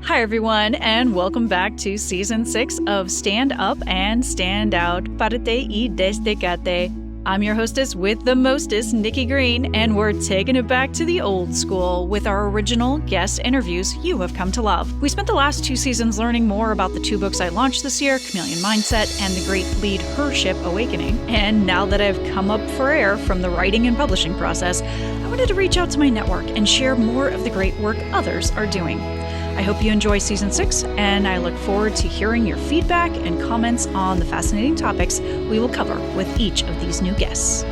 Hi, everyone, and welcome back to Season 6 of Stand Up and Stand Out, Parte y Destacate. I'm your hostess with the mostest, Nikki Green, and we're taking it back to the old school with our original guest interviews you have come to love. We spent the last 2 seasons learning more about the 2 books I launched this year, Chameleon Mindset and The Great Leadership Awakening. And now that I've come up for air from the writing and publishing process, I wanted to reach out to my network and share more of the great work others are doing. I hope you enjoy Season 6, and I look forward to hearing your feedback and comments on the fascinating topics we will cover with each of these new guests.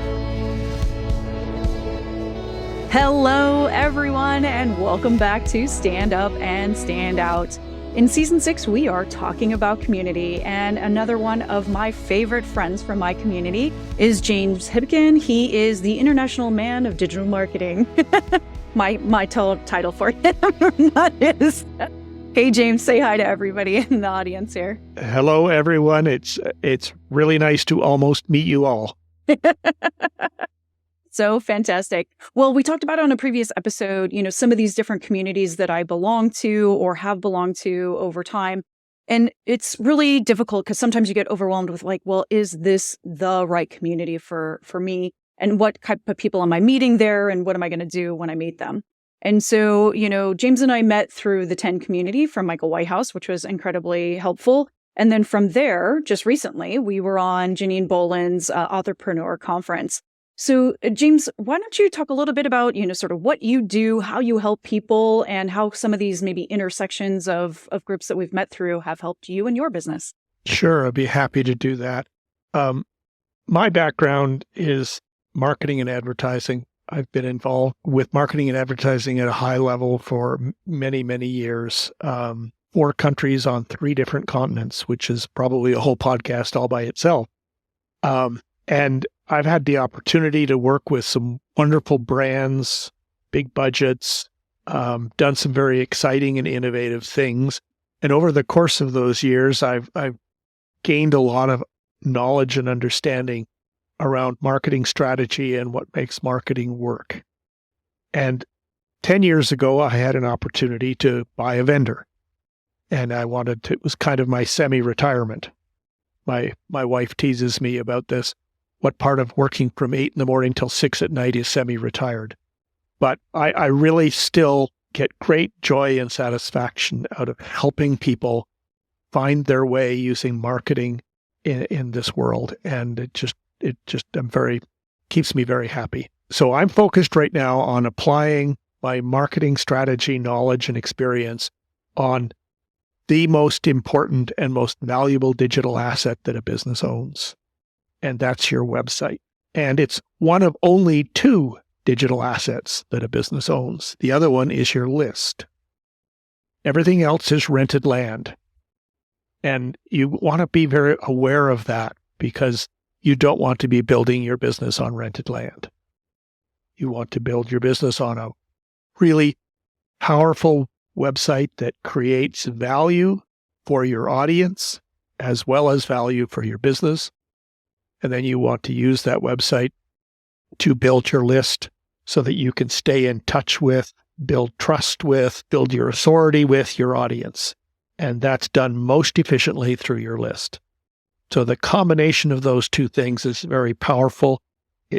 Hello, everyone, and welcome back to Stand Up and Stand Out. In Season 6, we are talking about community, and another one of my favorite friends from my community is James Hipkin. He is the International Man of Digital Marketing. My title for him, not his. Hey, James, say hi to everybody in the audience here. Hello, everyone. It's really nice to almost meet you all. So fantastic. Well, we talked about on a previous episode, some of these different communities that I belong to or have belonged to over time. And it's really difficult because sometimes you get overwhelmed with is this the right community for me? And what type of people am I meeting there? And what am I going to do when I meet them? And so, James and I met through the 10 community from Michael Whitehouse, which was incredibly helpful. And then from there, just recently, we were on Janine Boland's Authorpreneur Conference. So, James, why don't you talk a little bit about, sort of what you do, how you help people, and how some of these maybe intersections of groups that we've met through have helped you and your business? Sure, I'd be happy to do that. My background is marketing and advertising. I've been involved with marketing and advertising at a high level for many, many years. 4 countries on 3 different continents, which is probably a whole podcast all by itself. And I've had the opportunity to work with some wonderful brands, big budgets, done some very exciting and innovative things. And over the course of those years, I've gained a lot of knowledge and understanding around marketing strategy and what makes marketing work. And 10 years ago, I had an opportunity to buy a vendor. And it was kind of my semi-retirement. My wife teases me about this. What part of working from 8 a.m. till 6 p.m. is semi-retired? But I really still get great joy and satisfaction out of helping people find their way using marketing in this world. And it just keeps me very happy. So I'm focused right now on applying my marketing strategy, knowledge, and experience on the most important and most valuable digital asset that a business owns. And that's your website. And it's one of only 2 digital assets that a business owns. The other one is your list. Everything else is rented land. And you want to be very aware of that because you don't want to be building your business on rented land. You want to build your business on a really powerful website that creates value for your audience as well as value for your business. And then you want to use that website to build your list so that you can stay in touch with, build trust with, build your authority with your audience. And that's done most efficiently through your list. So the combination of those 2 things is very powerful.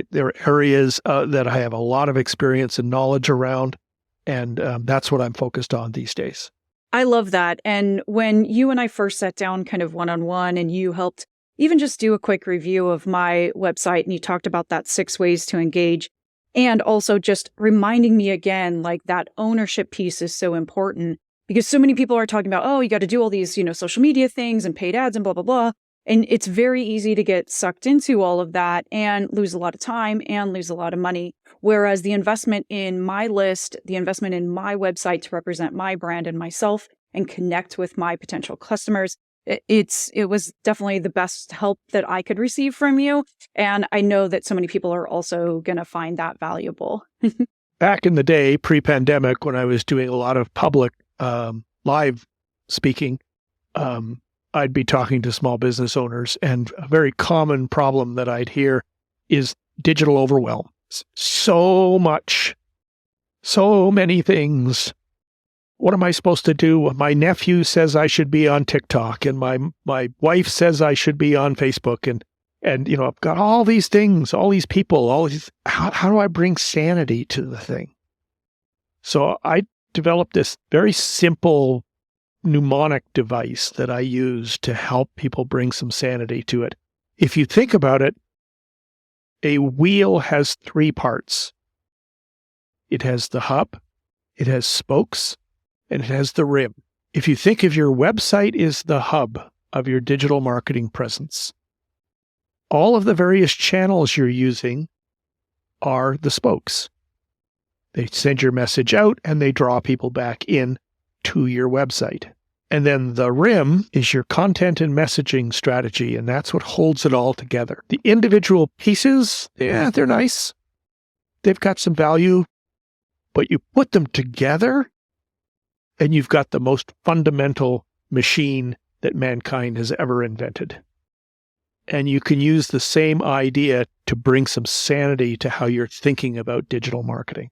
There are areas that I have a lot of experience and knowledge around, and that's what I'm focused on these days. I love that. And when you and I first sat down kind of one-on-one and you helped even just do a quick review of my website and you talked about that 6 ways to engage and also just reminding me again, that ownership piece is so important because so many people are talking about, you got to do all these, social media things and paid ads and blah, blah, blah. And it's very easy to get sucked into all of that and lose a lot of time and lose a lot of money. Whereas the investment in my list, the investment in my website to represent my brand and myself and connect with my potential customers, it was definitely the best help that I could receive from you. And I know that so many people are also going to find that valuable. Back in the day, pre-pandemic, when I was doing a lot of public live speaking, I'd be talking to small business owners, and a very common problem that I'd hear is digital overwhelm. So much, so many things. what am I supposed to do? My nephew says I should be on TikTok, and my wife says I should be on Facebook, and I've got all these things, all these people, all these. How do I bring sanity to the thing? So I developed this very simple mnemonic device that I use to help people bring some sanity to it. If you think about it, a wheel has 3 parts. It has the hub, it has spokes, and it has the rim. If you think of your website is the hub of your digital marketing presence, all of the various channels you're using are the spokes. They send your message out and they draw people back in to your website. And then the rim is your content and messaging strategy, and that's what holds it all together. The individual pieces, yeah, they're nice. They've got some value, but you put them together and you've got the most fundamental machine that mankind has ever invented. And you can use the same idea to bring some sanity to how you're thinking about digital marketing.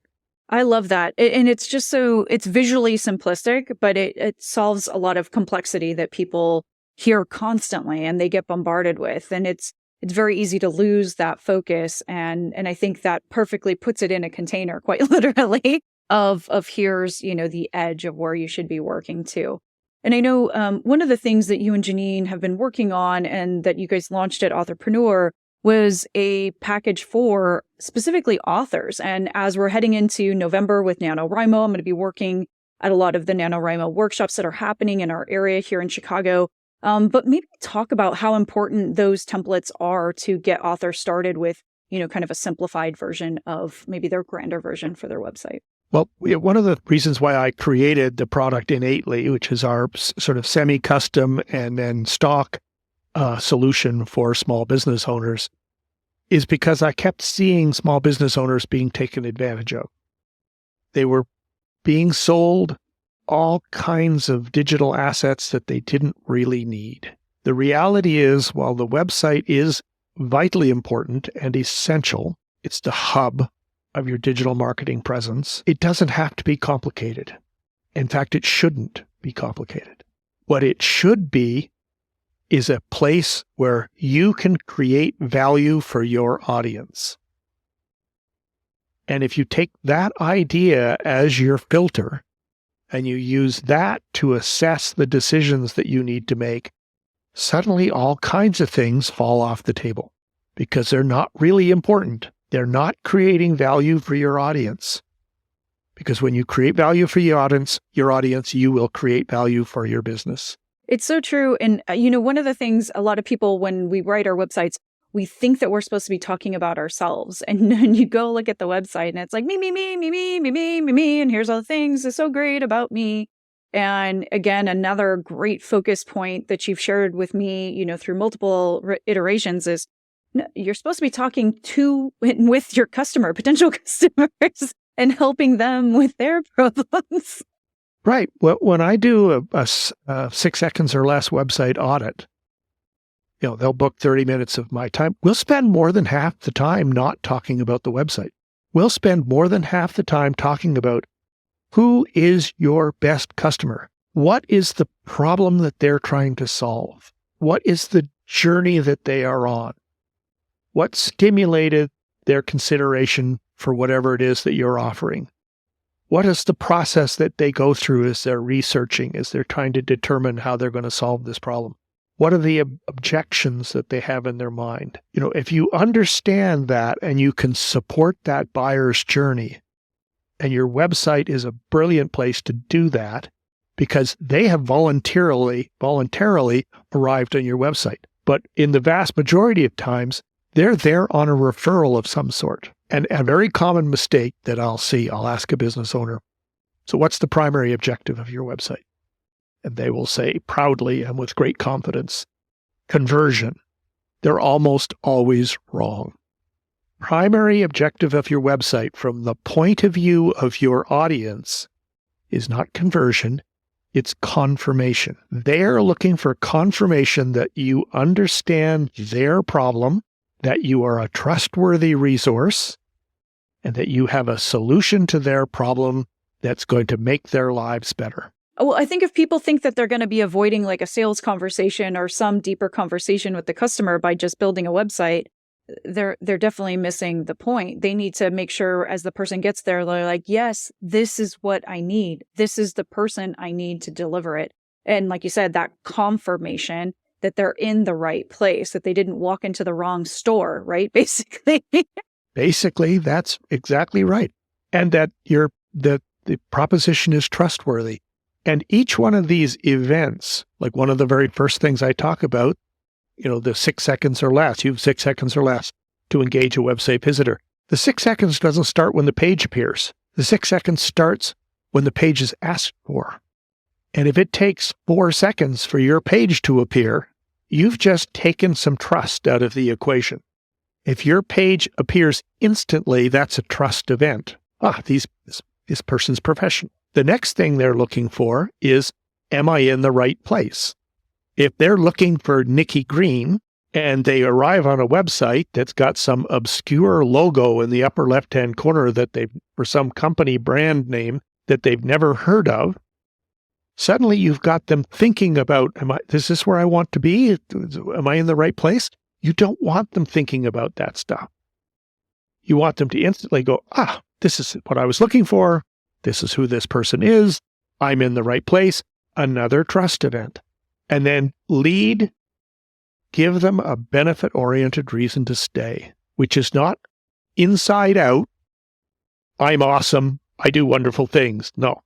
I love that. And it's just it's visually simplistic, but it solves a lot of complexity that people hear constantly and they get bombarded with. And it's very easy to lose that focus. And I think that perfectly puts it in a container, quite literally, of here's, the edge of where you should be working to. And I know one of the things that you and Janine have been working on and that you guys launched at Authorpreneur was a package for specifically authors. And as we're heading into November with NaNoWriMo, I'm going to be working at a lot of the NaNoWriMo workshops that are happening in our area here in Chicago. But maybe talk about how important those templates are to get authors started with, kind of a simplified version of maybe their grander version for their website. Well, one of the reasons why I created the product innately, which is our sort of semi-custom and then stock solution for small business owners, is because I kept seeing small business owners being taken advantage of. They were being sold all kinds of digital assets that they didn't really need. The reality is, while the website is vitally important and essential, it's the hub of your digital marketing presence. It doesn't have to be complicated. In fact, it shouldn't be complicated. What it should be is a place where you can create value for your audience. And if you take that idea as your filter and you use that to assess the decisions that you need to make, suddenly all kinds of things fall off the table because they're not really important. They're not creating value for your audience. Because when you create value for your audience, you will create value for your business. It's so true. And, one of the things a lot of people, when we write our websites, we think that we're supposed to be talking about ourselves. And then you go look at the website and it's like, me, me, me, me, me, me, me, me, me. And here's all the things that's so great about me. And again, another great focus point that you've shared with me, through multiple iterations is you're supposed to be talking to and with your potential customers, and helping them with their problems. Right. Well, when I do a 6 seconds or less website audit, they'll book 30 minutes of my time. We'll spend more than half the time not talking about the website. We'll spend more than half the time talking about who is your best customer? What is the problem that they're trying to solve? What is the journey that they are on? What stimulated their consideration for whatever it is that you're offering? What is the process that they go through as they're researching, as they're trying to determine how they're going to solve this problem? What are the objections that they have in their mind? If you understand that and you can support that buyer's journey, and your website is a brilliant place to do that because they have voluntarily arrived on your website. But in the vast majority of times, they're there on a referral of some sort. And a very common mistake that I'll ask a business owner, so what's the primary objective of your website? And they will say proudly and with great confidence, conversion. They're almost always wrong. Primary objective of your website from the point of view of your audience is not conversion, it's confirmation. They're looking for confirmation that you understand their problem, that you are a trustworthy resource, and that you have a solution to their problem that's going to make their lives better. Well, I think if people think that they're going to be avoiding like a sales conversation or some deeper conversation with the customer by just building a website, they're definitely missing the point. They need to make sure as the person gets there, they're like, yes, this is what I need. This is the person I need to deliver it. And like you said, that confirmation that they're in the right place, that they didn't walk into the wrong store, right? Basically. Basically, that's exactly right. And that the proposition is trustworthy. And each one of these events, like one of the very first things I talk about, the 6 seconds or less, you have 6 seconds or less to engage a website visitor. The 6 seconds doesn't start when the page appears. The 6 seconds starts when the page is asked for. And if it takes 4 seconds for your page to appear, you've just taken some trust out of the equation. If your page appears instantly, that's a trust event. This person's professional. The next thing they're looking for is, am I in the right place? If they're looking for Nikki Green and they arrive on a website that's got some obscure logo in the upper left-hand corner for some company brand name that they've never heard of, suddenly you've got them thinking about, is this where I want to be? Am I in the right place? You don't want them thinking about that stuff. You want them to instantly go, this is what I was looking for. This is who this person is. I'm in the right place. Another trust event. And then give them a benefit-oriented reason to stay, which is not inside out, I'm awesome, I do wonderful things. No,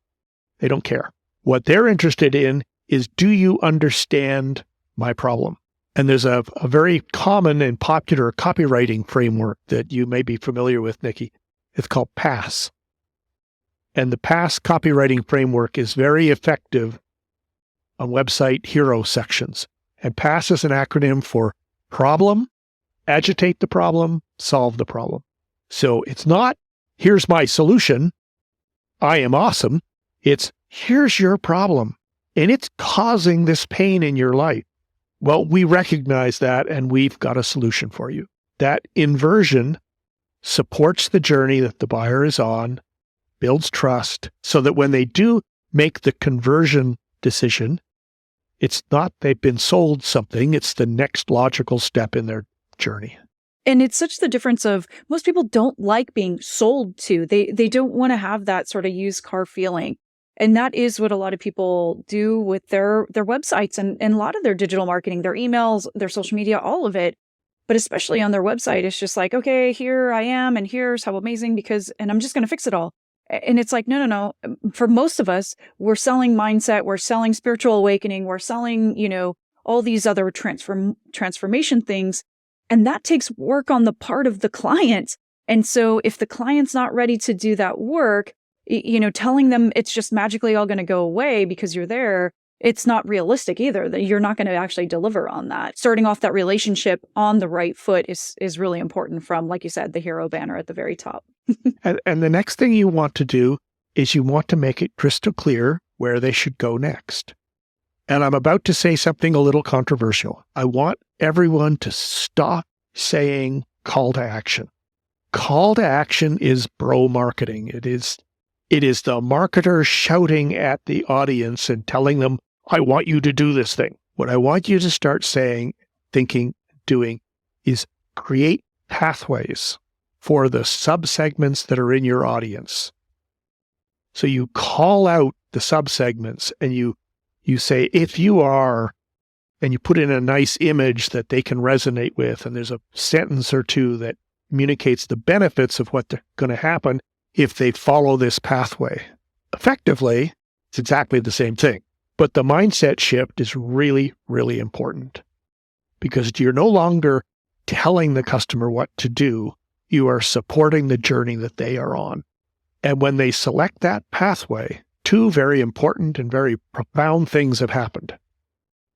they don't care. What they're interested in is, do you understand my problem? And there's a very common and popular copywriting framework that you may be familiar with, Nikki. It's called PASS. And the PASS copywriting framework is very effective on website hero sections. And PASS is an acronym for problem, agitate the problem, solve the problem. So it's not, here's my solution, I am awesome. It's, here's your problem, and it's causing this pain in your life. Well, we recognize that, and we've got a solution for you. That inversion supports the journey that the buyer is on, builds trust, so that when they do make the conversion decision, it's not they've been sold something, it's the next logical step in their journey. And it's such the difference of most people don't like being sold to. They don't want to have that sort of used car feeling. And that is what a lot of people do with their websites and a lot of their digital marketing, their emails, their social media, all of it. But especially on their website, it's just like, okay, here I am, and here's how amazing, and I'm just going to fix it all. And it's like, no. For most of us, we're selling mindset, we're selling spiritual awakening, we're selling, all these other transformation things. And that takes work on the part of the client. And so if the client's not ready to do that work, telling them it's just magically all going to go away because you're there, it's not realistic either, that you're not going to actually deliver on that. Starting off that relationship on the right foot is really important, from, like you said, the hero banner at the very top. And the next thing you want to do is you want to make it crystal clear where they should go next. And I'm about to say something a little controversial. I want everyone to stop saying call to action. Call to action is bro marketing. It is the marketer shouting at the audience and telling them, I want you to do this thing. What I want you to start saying, thinking, doing is create pathways for the subsegments that are in your audience. So you call out the subsegments and you say, if you are, and you put in a nice image that they can resonate with, and there's a sentence or two that communicates the benefits of what's going to happen if they follow this pathway. Effectively, it's exactly the same thing. But the mindset shift is really, really important, because you're no longer telling the customer what to do. You are supporting the journey that they are on. And when they select that pathway, two very important and very profound things have happened.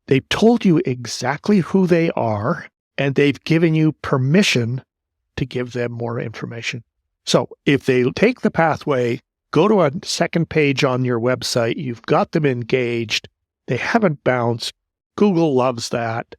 They've told you exactly who they are, and they've given you permission to give them more information. So if they take the pathway, go to a second page on your website, you've got them engaged, they haven't bounced, Google loves that.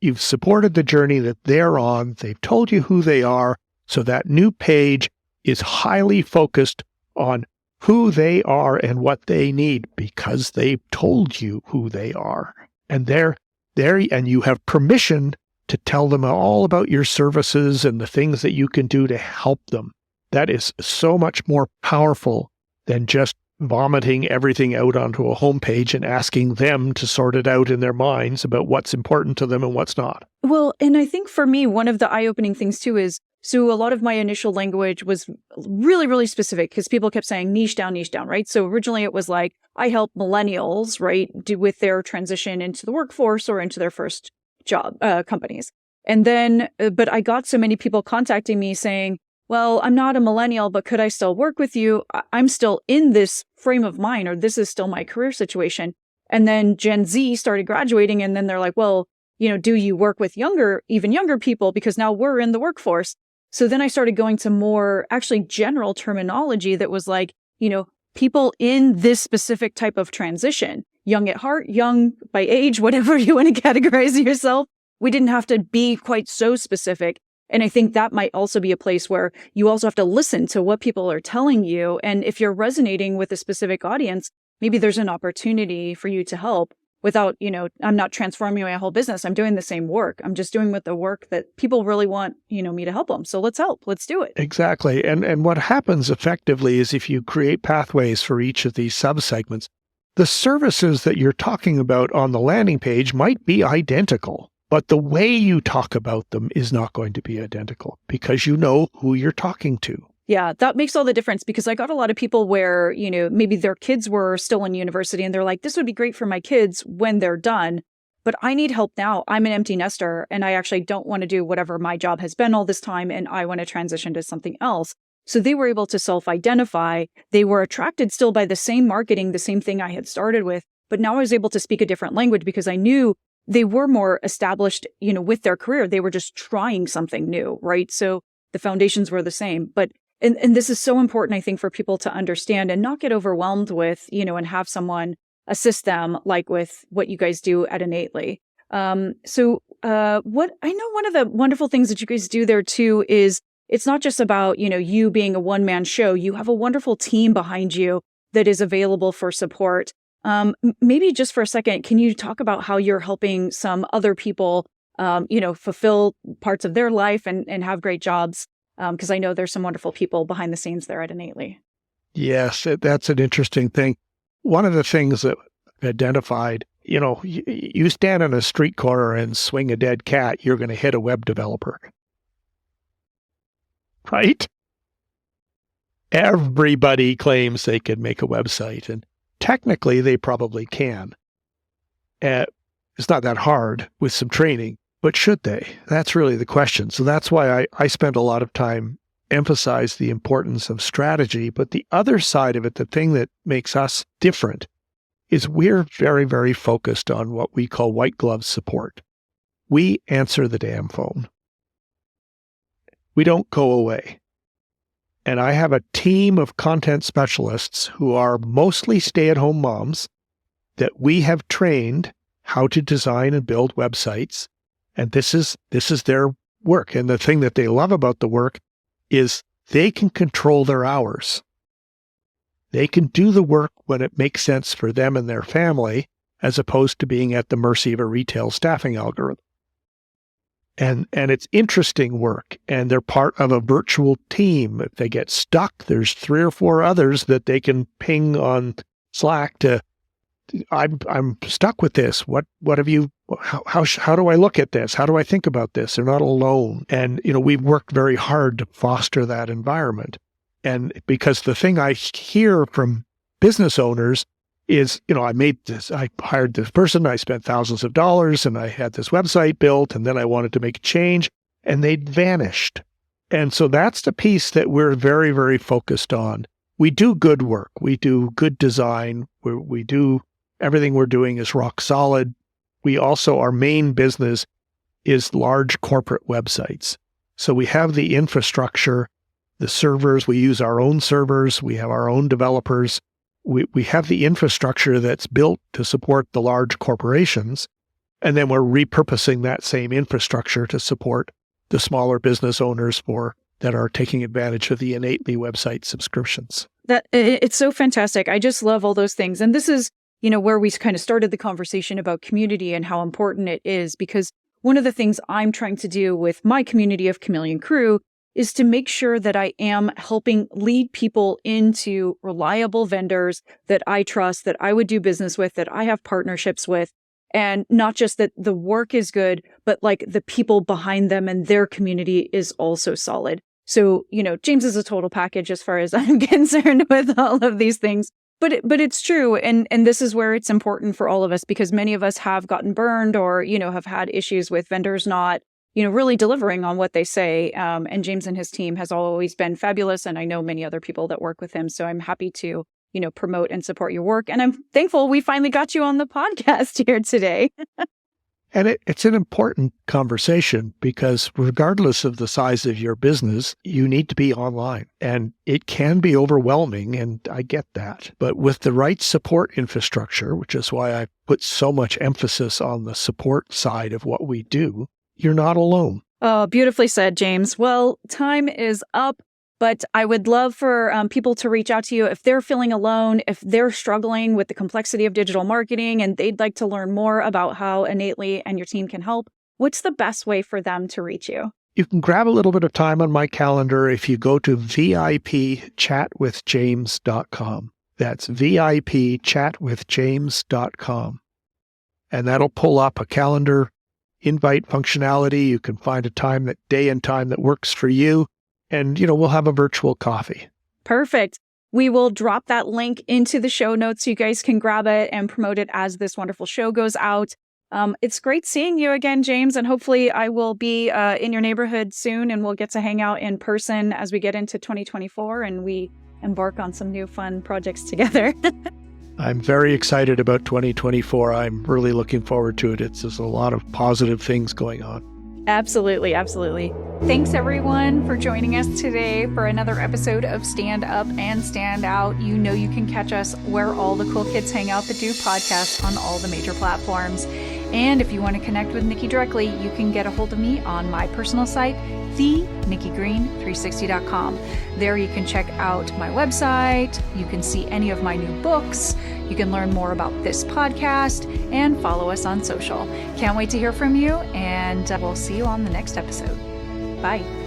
You've supported the journey that they're on, they've told you who they are, so that new page is highly focused on who they are and what they need because they've told you who they are. And they're there, and you have permission to tell them all about your services and the things that you can do to help them. That is so much more powerful than just vomiting everything out onto a homepage and asking them to sort it out in their minds about what's important to them and what's not. Well, and I think for me, one of the eye-opening things too is, so a lot of my initial language was really, really specific because people kept saying niche down, right? So originally it was like, I help millennials, right, do with their transition into the workforce or into their first job companies. And then, but I got so many people contacting me saying, well, I'm not a millennial, but could I still work with you? I'm still in this frame of mind, or this is still my career situation. And then Gen Z started graduating, and then they're like, well, do you work with even younger people? Because now we're in the workforce. So then I started going to more actually general terminology that was like, people in this specific type of transition, young at heart, young by age, whatever you want to categorize yourself. We didn't have to be quite so specific. And I think that might also be a place where you also have to listen to what people are telling you. And if you're resonating with a specific audience, maybe there's an opportunity for you to help without, I'm not transforming my whole business. I'm doing the same work. I'm just doing with the work that people really want, me to help them. So let's help. Let's do it. Exactly. And what happens effectively is if you create pathways for each of these subsegments, the services that you're talking about on the landing page might be identical. But the way you talk about them is not going to be identical because you know who you're talking to. Yeah, that makes all the difference because I got a lot of people where, maybe their kids were still in university and they're like, this would be great for my kids when they're done, but I need help now. I'm an empty nester and I actually don't want to do whatever my job has been all this time and I want to transition to something else. So they were able to self-identify. They were attracted still by the same marketing, the same thing I had started with, but now I was able to speak a different language because I knew they were more established, with their career. They were just trying something new, right? So the foundations were the same. But, and this is so important, I think, for people to understand and not get overwhelmed with, and have someone assist them, like with what you guys do at Innately. What I know one of the wonderful things that you guys do there too is it's not just about, you being a one-man show. You have a wonderful team behind you that is available for support. Maybe just for a second, can you talk about how you're helping some other people, fulfill parts of their life and have great jobs? Because I know there's some wonderful people behind the scenes there at Innately. Yes, that's an interesting thing. One of the things that I've identified, you stand on a street corner and swing a dead cat, you're going to hit a web developer. Right? Everybody claims they could make a website, and technically, they probably can. It's not that hard with some training, but should they? That's really the question. So that's why I spend a lot of time emphasize the importance of strategy. But the other side of it, the thing that makes us different, is we're very, very focused on what we call white glove support. We answer the damn phone. We don't go away. And I have a team of content specialists who are mostly stay-at-home moms that we have trained how to design and build websites. And this is their work. And the thing that they love about the work is they can control their hours. They can do the work when it makes sense for them and their family, as opposed to being at the mercy of a retail staffing algorithm. And it's interesting work, and they're part of a virtual team. If they get stuck, there's 3 or 4 others that they can ping on Slack to, I'm stuck with this. What have you, how do I look at this? How do I think about this? They're not alone. And, we've worked very hard to foster that environment. And because the thing I hear from business owners is, I hired this person, I spent thousands of dollars, and I had this website built, and then I wanted to make a change, and they'd vanished. And so that's the piece that we're very, very focused on. We do good work. We do good design. We do, everything we're doing is rock solid. We also, our main business is large corporate websites. So we have the infrastructure, the servers, we use our own servers, we have our own developers. We have the infrastructure that's built to support the large corporations, and then we're repurposing that same infrastructure to support the smaller business owners that are taking advantage of the Innately website subscriptions. It's so fantastic. I just love all those things. And this is, where we kind of started the conversation about community and how important it is, because one of the things I'm trying to do with my community of Chameleon Crew is to make sure that I am helping lead people into reliable vendors that I trust, that I would do business with, that I have partnerships with. And not just that the work is good, but like the people behind them and their community is also solid. So, James is a total package as far as I'm concerned with all of these things. But it's true. And this is where it's important for all of us, because many of us have gotten burned or, have had issues with vendors not, really delivering on what they say. And James and his team has always been fabulous. And I know many other people that work with him. So I'm happy to, promote and support your work. And I'm thankful we finally got you on the podcast here today. And it's an important conversation because regardless of the size of your business, you need to be online. And it can be overwhelming, and I get that. But with the right support infrastructure, which is why I put so much emphasis on the support side of what we do, you're not alone. Oh, beautifully said, James. Well, time is up. But I would love for people to reach out to you if they're feeling alone, if they're struggling with the complexity of digital marketing and they'd like to learn more about how Innately and your team can help. What's the best way for them to reach you? You can grab a little bit of time on my calendar if you go to VIPchatwithjames.com. That's VIPchatwithjames.com. And that'll pull up a calendar invite functionality. You can find a day and time that works for you. And, we'll have a virtual coffee. Perfect. We will drop that link into the show notes so you guys can grab it and promote it as this wonderful show goes out. It's great seeing you again, James, and hopefully I will be in your neighborhood soon and we'll get to hang out in person as we get into 2024 and we embark on some new fun projects together. I'm very excited about 2024. I'm really looking forward to it. There's a lot of positive things going on. Absolutely. Absolutely. Thanks, everyone, for joining us today for another episode of Stand Up and Stand Out. You can catch us where all the cool kids hang out that do podcasts on all the major platforms. And if you want to connect with Nikki directly, you can get a hold of me on my personal site, thenikkigreen360.com. There you can check out my website. You can see any of my new books. You can learn more about this podcast and follow us on social. Can't wait to hear from you, and we'll see you on the next episode. Bye.